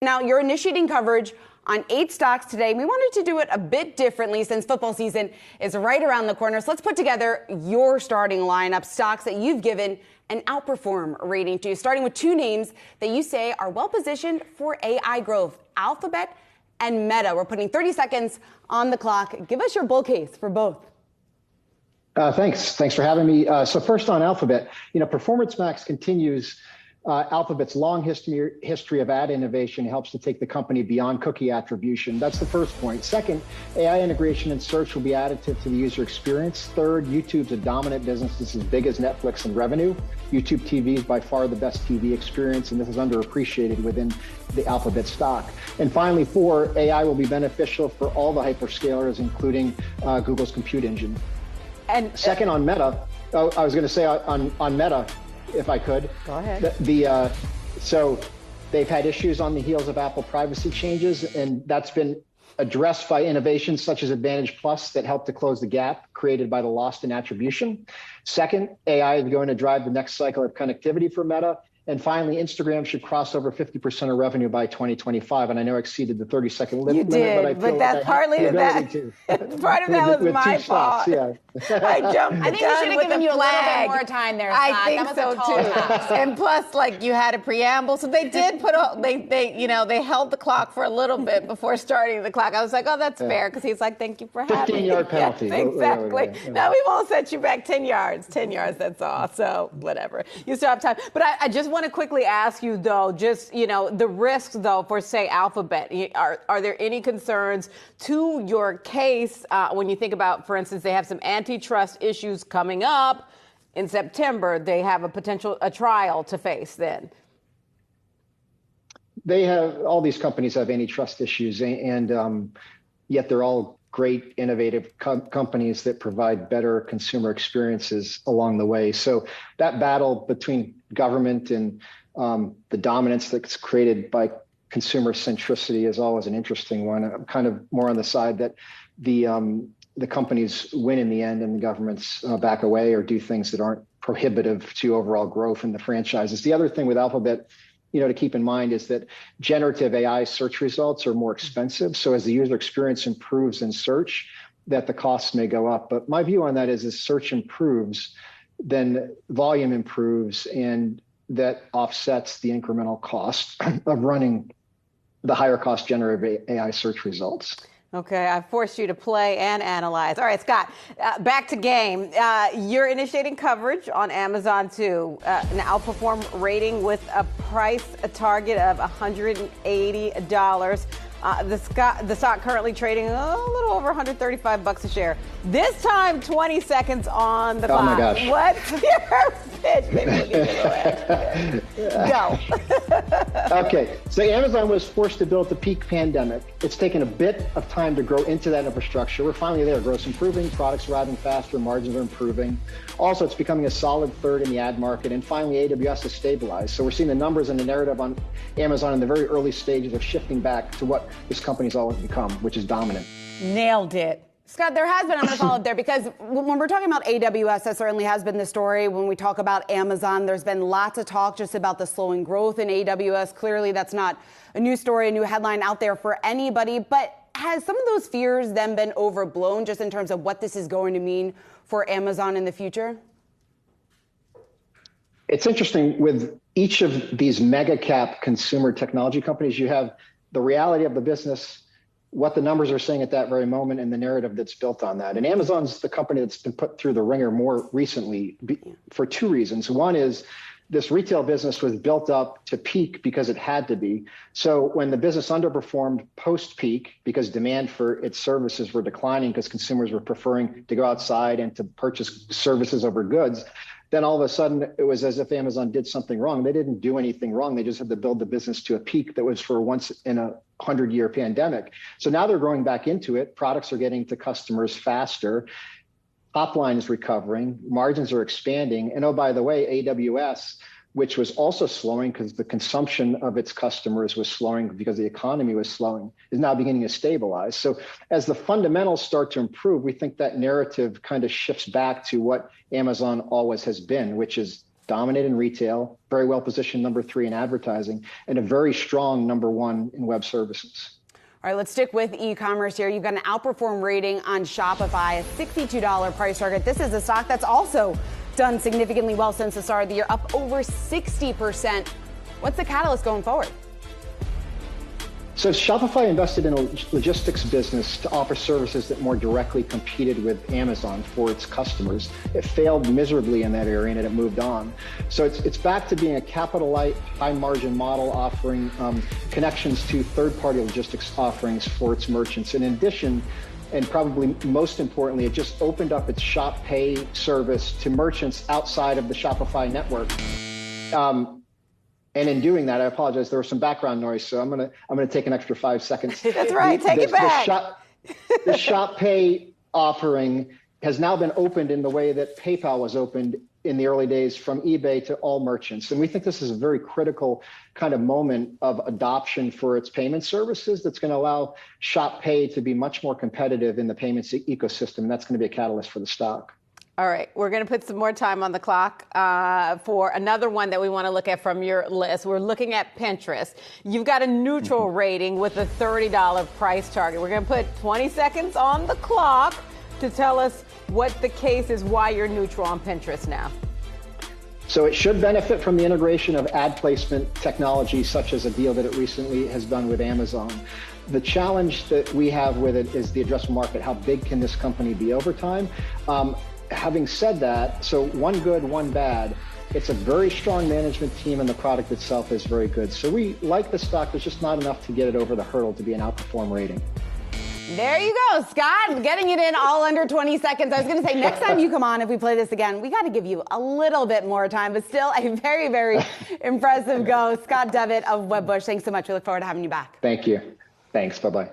Now, you're initiating coverage on 8 stocks today. We wanted to do it a bit differently since football season is right around the corner. So let's put together your starting lineup, stocks that you've given an outperform rating to, starting with 2 names that you say are well-positioned for AI growth, Alphabet and Meta. We're putting 30 seconds on the clock. Give us your bull case for both. Thanks for having me. So first on Alphabet, Performance Max continues Alphabet's long history of ad innovation, helps to take the company beyond cookie attribution. That's the first point. Second, AI integration and search will be additive to the user experience. Third, YouTube's a dominant business. It's as big as Netflix in revenue. YouTube TV is by far the best TV experience, and this is underappreciated within the Alphabet stock. And finally, 4, AI will be beneficial for all the hyperscalers, including Google's compute engine. And second on Meta, I was going to say on Meta, if I could. Go ahead. So they've had issues on the heels of Apple privacy changes, and that's been addressed by innovations such as Advantage Plus that help to close the gap created by the loss in attribution. Second, AI is going to drive the next cycle of connectivity for Meta. And finally, Instagram should cross over 50% of revenue by 2025. And I know I exceeded the 30-second limit. You did, but that's partly of that. Part of that was my fault. Yeah. I jumped. I think we should have given you a little bit more time there, Scott. I think so too. And plus, you had a preamble, so they did put they held the clock for a little bit before starting the clock. I was like, oh, that's fair, because he's like, thank you for having me. 15-yard penalty. Yes, exactly. No, we won't set you back 10 yards. 10 yards, that's all. So whatever. You still have time. But I just want to quickly ask you, though, just, the risks, though, for, say, Alphabet. Are there any concerns to your case when you think about, for instance, they have some antitrust issues coming up in September? They have a trial to face then. All these companies have antitrust issues, and yet they're all great, innovative companies that provide better consumer experiences along the way. So that battle between government and the dominance that's created by consumer centricity is always an interesting one. I'm kind of more on the side that the companies win in the end and the governments back away or do things that aren't prohibitive to overall growth in the franchises. The other thing with Alphabet, to keep in mind is that generative AI search results are more expensive. So as the user experience improves in search, that the costs may go up. But my view on that is as search improves, then volume improves, and that offsets the incremental cost of running the higher cost generative AI search results. Okay, I forced you to play and analyze. All right, Scott, back to game. You're initiating coverage on Amazon too. An outperform rating with a price target of $180. The stock currently trading a little over $135 a share. This time, 20 seconds on the clock. Oh my gosh. What's your pitch? Maybe we'll give it away. Go. Okay, so Amazon was forced to build the peak pandemic. It's taken a bit of time to grow into that infrastructure. We're finally there. Growth's improving, products arriving faster, margins are improving. Also, it's becoming a solid third in the ad market. And finally, AWS has stabilized. So we're seeing the numbers and the narrative on Amazon in the very early stages of shifting back to what this company's always become, which is dominant. Nailed it. Scott, there has been, I'm going to follow up there, because when we're talking about AWS, that certainly has been the story. When we talk about Amazon, there's been lots of talk just about the slowing growth in AWS. Clearly, that's not a new story, a new headline out there for anybody. But has some of those fears then been overblown just in terms of what this is going to mean for Amazon in the future? It's interesting with each of these mega cap consumer technology companies, you have the reality of the business, what the numbers are saying at that very moment, and the narrative that's built on that. And Amazon's the company that's been put through the ringer more recently for 2 reasons. One is this retail business was built up to peak because it had to be. So when the business underperformed post-peak because demand for its services were declining because consumers were preferring to go outside and to purchase services over goods, then all of a sudden it was as if Amazon did something wrong. They didn't do anything wrong. They just had to build the business to a peak that was for once in a 100-year pandemic. So now they're growing back into it. Products are getting to customers faster. Top line is recovering. Margins are expanding. And oh, by the way, AWS, which was also slowing because the consumption of its customers was slowing because the economy was slowing, is now beginning to stabilize. So as the fundamentals start to improve, we think that narrative kind of shifts back to what Amazon always has been, which is dominant in retail, very well positioned number 3 in advertising, and a very strong number 1 in web services. All right, let's stick with e-commerce here. You've got an outperform rating on Shopify, a $62 price target. This is a stock that's also done significantly well since the start of the year, up over 60%. What's the catalyst going forward? So Shopify invested in a logistics business to offer services that more directly competed with Amazon for its customers. It failed miserably in that area and it moved on. So it's back to being a capital-light, high-margin model offering connections to third-party logistics offerings for its merchants. And in addition, and probably most importantly, it just opened up its Shop Pay service to merchants outside of the Shopify network. And in doing that, I apologize, there was some background noise, so I'm gonna take an extra 5 seconds. That's right, take it back. The Shop Pay offering has now been opened in the way that PayPal was opened in the early days from eBay to all merchants. And we think this is a very critical kind of moment of adoption for its payment services that's going to allow Shop Pay to be much more competitive in the payments ecosystem. And that's going to be a catalyst for the stock. All right, we're going to put some more time on the clock for another one that we want to look at from your list. We're looking at Pinterest. You've got a neutral rating with a $30 price target. We're going to put 20 seconds on the clock to tell us what the case is, why you're neutral on Pinterest now. So it should benefit from the integration of ad placement technology, such as a deal that it recently has done with Amazon. The challenge that we have with it is the addressable market. How big can this company be over time? Having said that, so one good, one bad, it's a very strong management team and the product itself is very good. So we like the stock, there's just not enough to get it over the hurdle to be an outperform rating. There you go, Scott, getting it in all under 20 seconds. I was going to say, next time you come on, if we play this again, we got to give you a little bit more time, but still a very, very impressive go. Scott Devitt of Wedbush, thanks so much. We look forward to having you back. Thank you. Thanks. Bye-bye.